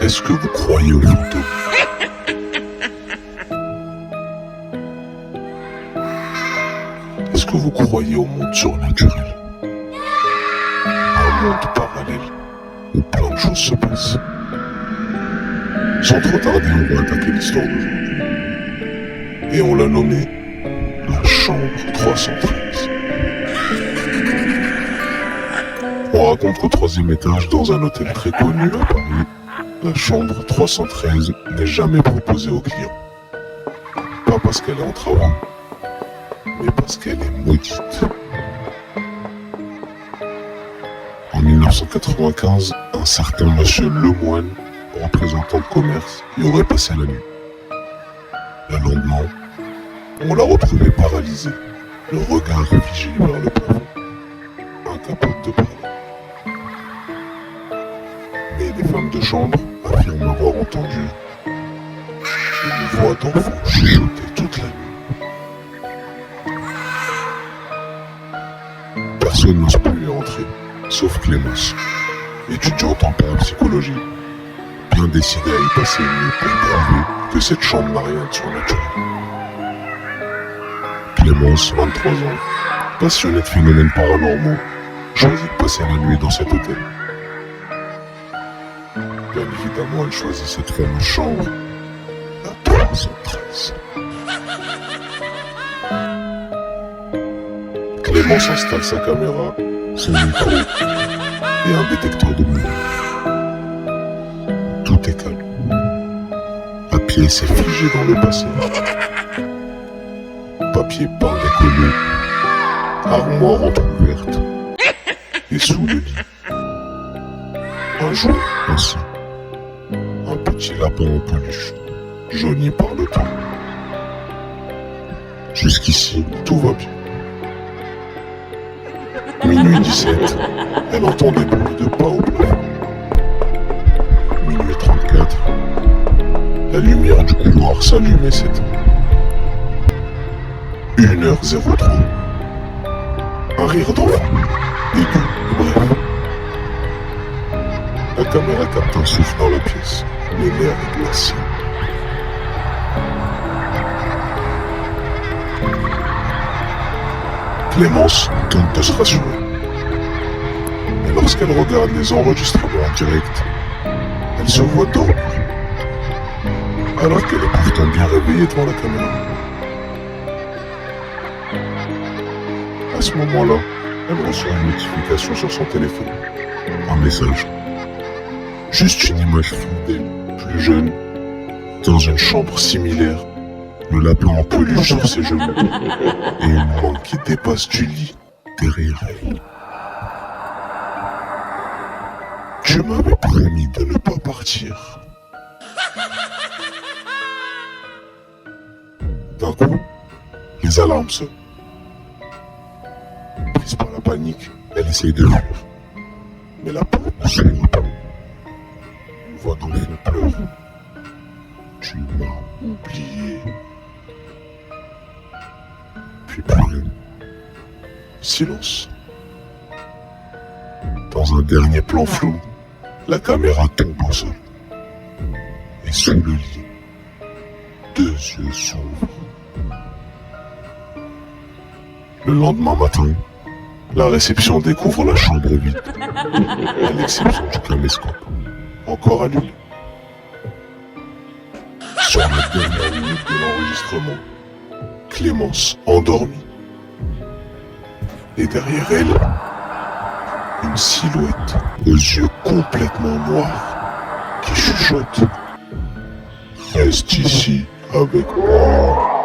Est-ce que vous croyez aux fantômes? Est-ce que vous croyez au monde surnaturel? Un monde parallèle où plein de choses se passent. Sans trop tarder, on va attaquer l'histoire d'aujourd'hui. Et on l'a nommé la chambre 313. On raconte qu'au 3e étage, dans un hôtel très connu à Paris, la chambre 313 n'est jamais proposée aux clients. Pas parce qu'elle est en travaux, mais parce qu'elle est maudite. En 1995, un certain monsieur Lemoine, représentant de commerce, y aurait passé la nuit. Le lendemain, on l'a retrouvé paralysé, le regard figé vers le plafond, incapable de parler. Mais les femmes de chambre affirment avoir entendu une voix d'enfant chuchoter toute la nuit. Personne n'ose plus y entrer, sauf Clémence, étudiante en parapsychologie, bien décidée à y passer une nuit pour prouver que cette chambre n'a rien de surnaturel. Clémence, 23 ans, passionnée de phénomènes paranormaux, choisit de passer la nuit dans cet hôtel. Bien évidemment, elle choisit cette fameuse chambre, la 313. Clémence installe sa caméra, son micro et un détecteur de mouvement. Tout est calme. La pièce est figée dans le passé. Papier peint décollé, armoire entrouverte, et sous le lit, un jouet ancien, un petit lapin en peluche, jauni par le temps. Jusqu'ici, tout va bien. Minuit 17, elle entend des bruits de pas au plafond. Minuit 34, la lumière du couloir s'allume et s'éteint. 1h03, un rire d'enfant, aigu, bref. La caméra capte un souffle dans la pièce, mais l'air est glacé. Clémence tente de se rassurer. Mais lorsqu'elle regarde les enregistrements en direct, elle se voit dormir. Alors qu'elle est pourtant bien réveillée devant la caméra. À ce moment-là, elle reçoit une notification sur son téléphone. Un message. Juste une image floue d'elle, plus jeune, dans une chambre similaire, le lapin en peluche sur ses genoux, et une main qui dépasse du lit derrière elle. Tu m'avais promis de ne pas partir. D'un coup, les alarmes sonnent. Prise par la panique, elle essaye de fuir. Mais la porte ne s'ouvre pas. Une voix d'enfant pleure. Tu m'as oublié. Puis plus rien. Silence. Dans un dernier plan flou, la caméra tombe au sol. Et sous le lit, 2 yeux s'ouvrent. Le lendemain matin, la réception découvre la chambre vide, à l'exception du caméscope, encore allumé. Sur la dernière minute de l'enregistrement, Clémence endormie. Et derrière elle, une silhouette aux yeux complètement noirs qui chuchote. Reste ici avec moi.